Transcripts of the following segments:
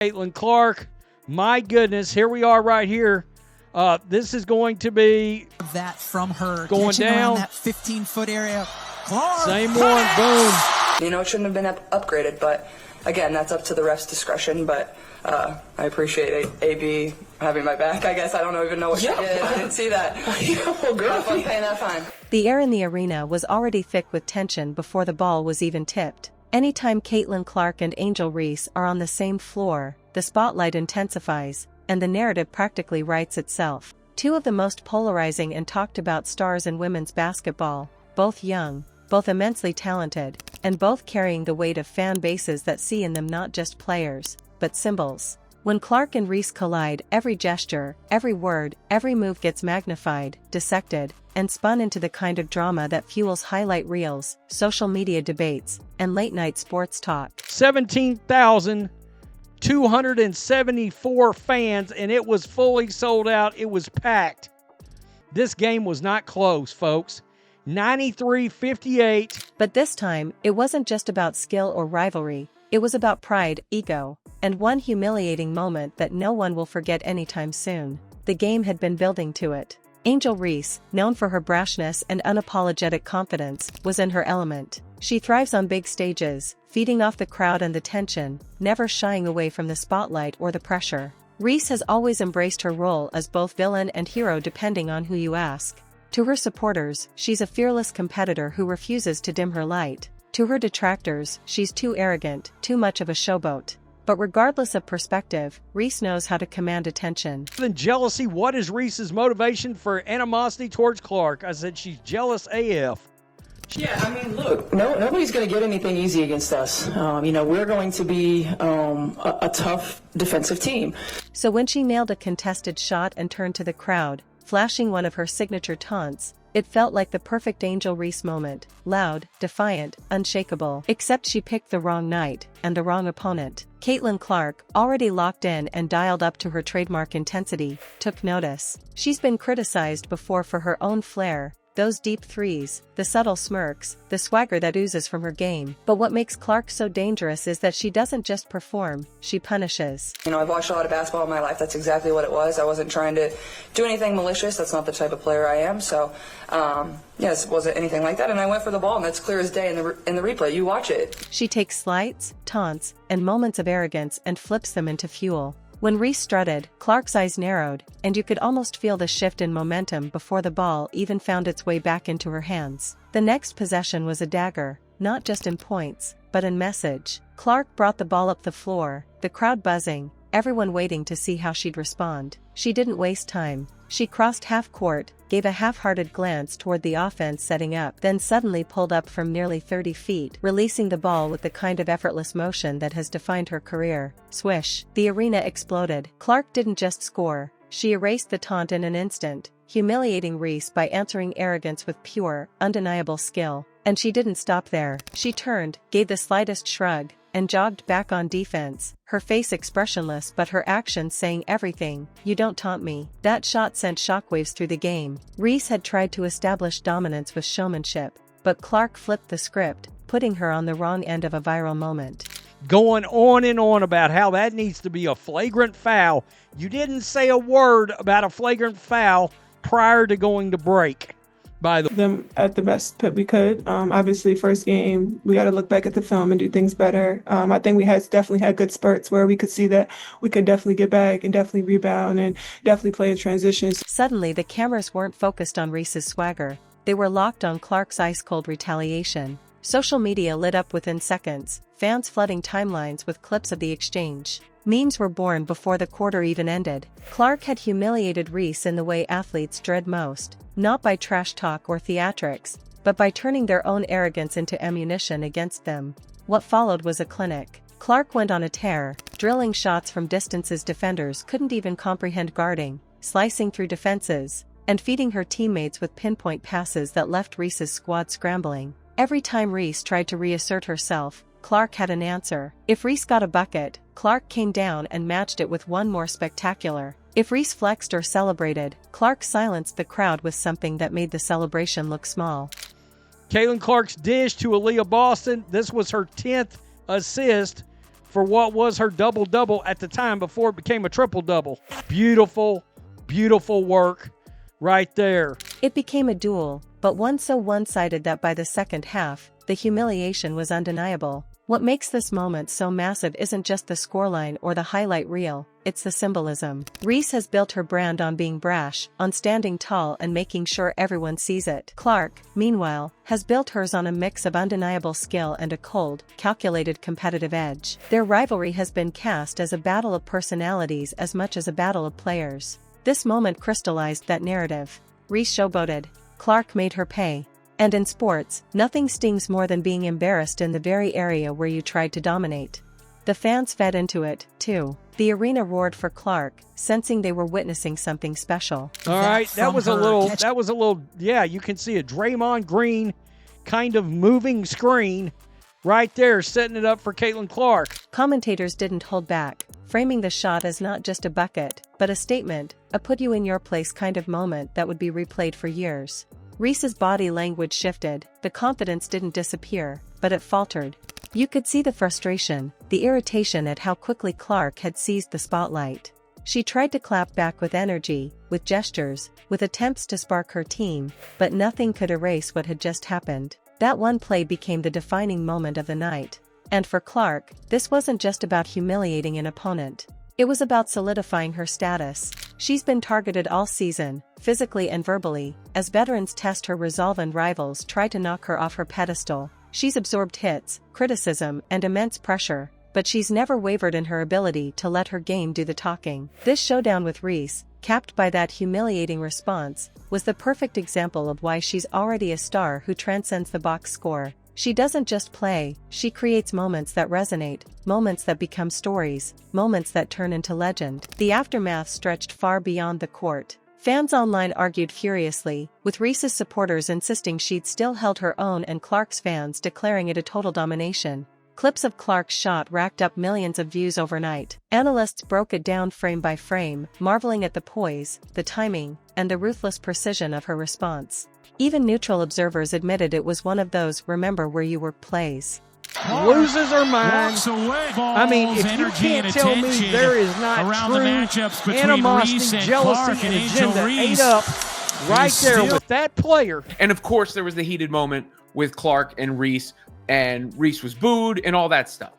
Caitlin Clark, my goodness, here we are right here. This is going to be that from her going down that 15-foot area. Clark, same one, boom. You know, it shouldn't have been upgraded, but again, that's up to the ref's discretion. But I appreciate AB having my back. I guess I don't even know what she did. I didn't see that. Well, girl, I'm paying that fine. The air in the arena was already thick with tension before the ball was even tipped. Anytime Caitlin Clark and Angel Reese are on the same floor, the spotlight intensifies, and the narrative practically writes itself. Two of the most polarizing and talked about stars in women's basketball, both young, both immensely talented, and both carrying the weight of fan bases that see in them not just players, but symbols. When Clark and Reese collide, every gesture, every word, every move gets magnified, dissected, and spun into the kind of drama that fuels highlight reels, social media debates, and late-night sports talk. 17,274 fans, and it was fully sold out. It was packed. This game was not close, folks. 93-58. But this time, it wasn't just about skill or rivalry. It was about pride, ego, and one humiliating moment that no one will forget anytime soon. The game had been building to it. Angel Reese, known for her brashness and unapologetic confidence, was in her element. She thrives on big stages, feeding off the crowd and the tension, never shying away from the spotlight or the pressure. Reese has always embraced her role as both villain and hero depending on who you ask. To her supporters, she's a fearless competitor who refuses to dim her light. To her detractors, she's too arrogant, too much of a showboat. But regardless of perspective, Reese knows how to command attention. Than jealousy, what is Reese's motivation for animosity towards Clark? I said she's jealous AF. Yeah, I mean, look, nobody's going to get anything easy against us. We're going to be a tough defensive team. So when she nailed a contested shot and turned to the crowd, flashing one of her signature taunts, it felt like the perfect Angel Reese moment, loud, defiant, unshakable. Except she picked the wrong night, and the wrong opponent. Caitlin Clark, already locked in and dialed up to her trademark intensity, took notice. She's been criticized before for her own flair, those deep threes, the subtle smirks, the swagger that oozes from her game. But what makes Clark so dangerous is that she doesn't just perform, she punishes. I've watched a lot of basketball in my life. That's exactly what it was. I wasn't trying to do anything malicious. That's not the type of player I am. So, yes, it wasn't anything like that. And I went for the ball, and that's clear as day in the replay. You watch it. She takes slights, taunts, and moments of arrogance and flips them into fuel. When Reese strutted, Clark's eyes narrowed, and you could almost feel the shift in momentum before the ball even found its way back into her hands. The next possession was a dagger, not just in points, but in message. Clark brought the ball up the floor, the crowd buzzing, everyone waiting to see how she'd respond. She didn't waste time. She crossed half court, gave a half-hearted glance toward the offense setting up, then suddenly pulled up from nearly 30 feet, releasing the ball with the kind of effortless motion that has defined her career. Swish. The arena exploded. Clark didn't just score. She erased the taunt in an instant, humiliating Reese by answering arrogance with pure, undeniable skill. And she didn't stop there. She turned, gave the slightest shrug, and jogged back on defense, her face expressionless but her actions saying everything. You don't taunt me. That shot sent shockwaves through the game. Reese had tried to establish dominance with showmanship, but Clark flipped the script, putting her on the wrong end of a viral moment. Going on and on about how that needs to be a flagrant foul. You didn't say a word about a flagrant foul prior to going to break. By them at the best that we could. Obviously, first game, we got to look back at the film and do things better. I think we definitely had good spurts where we could see that we could definitely get back and definitely rebound and definitely play in transitions. Suddenly, the cameras weren't focused on Reese's swagger. They were locked on Clark's ice-cold retaliation. Social media lit up within seconds, fans flooding timelines with clips of the exchange. Memes were born before the quarter even ended. Clark had humiliated Reese in the way athletes dread most, not by trash talk or theatrics, but by turning their own arrogance into ammunition against them. What followed was a clinic. Clark went on a tear, drilling shots from distances defenders couldn't even comprehend guarding, slicing through defenses, and feeding her teammates with pinpoint passes that left Reese's squad scrambling. Every time Reese tried to reassert herself, Clark had an answer. If Reese got a bucket, Clark came down and matched it with one more spectacular. If Reese flexed or celebrated, Clark silenced the crowd with something that made the celebration look small. Caitlin Clark's dish to Aaliyah Boston. This was her 10th assist for what was her double-double at the time before it became a triple-double. Beautiful, beautiful work right there. It became a duel, but one so one-sided that by the second half, the humiliation was undeniable. What makes this moment so massive isn't just the scoreline or the highlight reel, it's the symbolism. Reese has built her brand on being brash, on standing tall and making sure everyone sees it. Clark, meanwhile, has built hers on a mix of undeniable skill and a cold, calculated competitive edge. Their rivalry has been cast as a battle of personalities as much as a battle of players. This moment crystallized that narrative. Reese showboated. Clark made her pay. And in sports, nothing stings more than being embarrassed in the very area where you tried to dominate. The fans fed into it, too. The arena roared for Clark, sensing they were witnessing something special. All right, that was a little, yeah, you can see a Draymond Green kind of moving screen right there, setting it up for Caitlin Clark. Commentators didn't hold back, framing the shot as not just a bucket, but a statement, a put-you-in-your-place kind of moment that would be replayed for years. Reese's body language shifted, the confidence didn't disappear, but it faltered. You could see the frustration, the irritation at how quickly Clark had seized the spotlight. She tried to clap back with energy, with gestures, with attempts to spark her team, but nothing could erase what had just happened. That one play became the defining moment of the night. And for Clark, this wasn't just about humiliating an opponent. It was about solidifying her status. She's been targeted all season, physically and verbally, as veterans test her resolve and rivals try to knock her off her pedestal. She's absorbed hits, criticism, and immense pressure, but she's never wavered in her ability to let her game do the talking. This showdown with Reese, capped by that humiliating response, was the perfect example of why she's already a star who transcends the box score. She doesn't just play, she creates moments that resonate, moments that become stories, moments that turn into legend. The aftermath stretched far beyond the court. Fans online argued furiously, with Reese's supporters insisting she'd still held her own and Clark's fans declaring it a total domination. Clips of Clark's shot racked up millions of views overnight. Analysts broke it down frame by frame, marveling at the poise, the timing, and the ruthless precision of her response. Even neutral observers admitted it was one of those remember where you were plays. Loses her mind. I mean, if you can't tell me there is not true animosity, jealousy, and agenda ate up right there with that player. And of course, there was the heated moment with Clark and Reese was booed and all that stuff.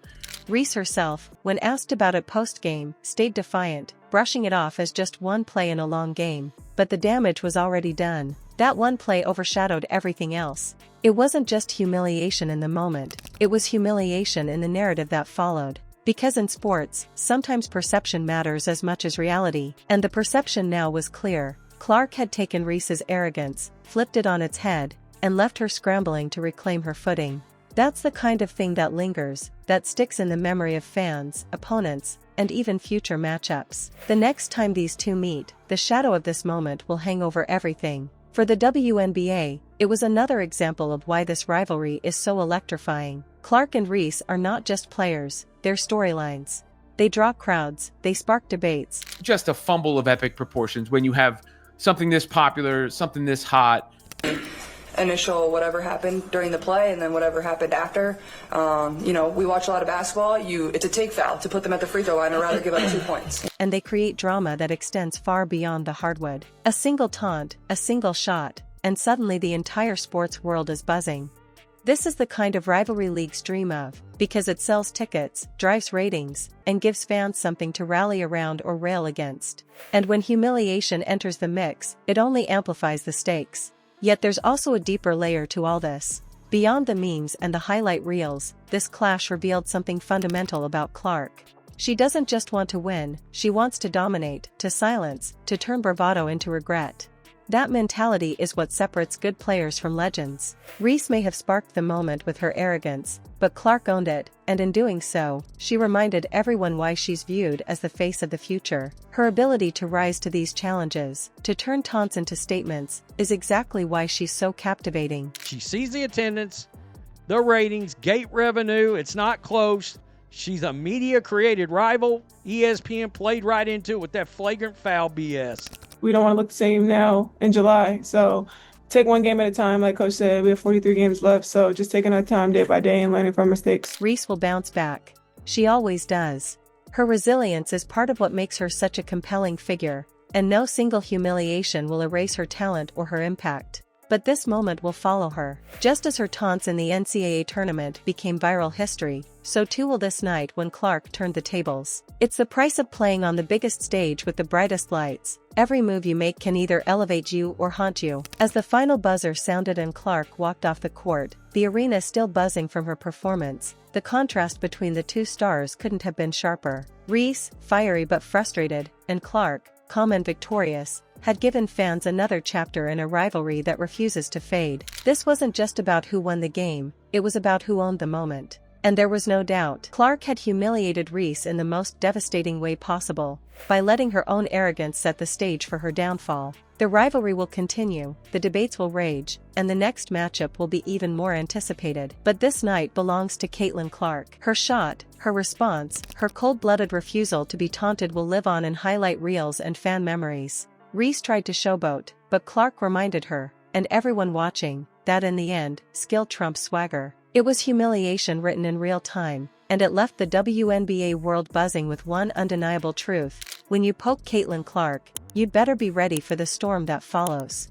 Reese herself, when asked about it post-game, stayed defiant, brushing it off as just one play in a long game. But the damage was already done. That one play overshadowed everything else. It wasn't just humiliation in the moment, it was humiliation in the narrative that followed. Because in sports, sometimes perception matters as much as reality, and the perception now was clear. Clark had taken Reese's arrogance, flipped it on its head, and left her scrambling to reclaim her footing. That's the kind of thing that lingers, that sticks in the memory of fans, opponents, and even future matchups. The next time these two meet, the shadow of this moment will hang over everything. For the WNBA, it was another example of why this rivalry is so electrifying. Clark and Reese are not just players, they're storylines. They draw crowds, they spark debates. Just a fumble of epic proportions when you have something this popular, something this hot. Initial whatever happened during the play and then whatever happened after. We watch a lot of basketball. It's a take foul to put them at the free throw line or rather give up 2 points. And they create drama that extends far beyond the hardwood. A single taunt, a single shot, and suddenly the entire sports world is buzzing. This is the kind of rivalry leagues dream of, because it sells tickets, drives ratings, and gives fans something to rally around or rail against. And when humiliation enters the mix, it only amplifies the stakes. Yet there's also a deeper layer to all this. Beyond the memes and the highlight reels, this clash revealed something fundamental about Clark. She doesn't just want to win, she wants to dominate, to silence, to turn bravado into regret. That mentality is what separates good players from legends. Reese may have sparked the moment with her arrogance, but Clark owned it, and in doing so, she reminded everyone why she's viewed as the face of the future. Her ability to rise to these challenges, to turn taunts into statements, is exactly why she's so captivating. She sees the attendance, the ratings, gate revenue, it's not close. She's a media-created rival. ESPN played right into it with that flagrant foul BS. We don't want to look the same now in July. So take one game at a time. Like Coach said, we have 43 games left. So just taking our time day by day and learning from mistakes. Reese will bounce back. She always does. Her resilience is part of what makes her such a compelling figure, and no single humiliation will erase her talent or her impact. But this moment will follow her. Just as her taunts in the NCAA tournament became viral history, so too will this night when Clark turned the tables. It's the price of playing on the biggest stage with the brightest lights. Every move you make can either elevate you or haunt you. As the final buzzer sounded and Clark walked off the court, the arena still buzzing from her performance, the contrast between the two stars couldn't have been sharper. Reese, fiery but frustrated, and Clark, calm and victorious, had given fans another chapter in a rivalry that refuses to fade. This wasn't just about who won the game, it was about who owned the moment. And there was no doubt, Clark had humiliated Reese in the most devastating way possible, by letting her own arrogance set the stage for her downfall. The rivalry will continue, the debates will rage, and the next matchup will be even more anticipated. But this night belongs to Caitlin Clark. Her shot, her response, her cold-blooded refusal to be taunted will live on in highlight reels and fan memories. Reese tried to showboat, but Clark reminded her, and everyone watching, that in the end, skill trumps swagger. It was humiliation written in real time, and it left the WNBA world buzzing with one undeniable truth: when you poke Caitlin Clark, you'd better be ready for the storm that follows.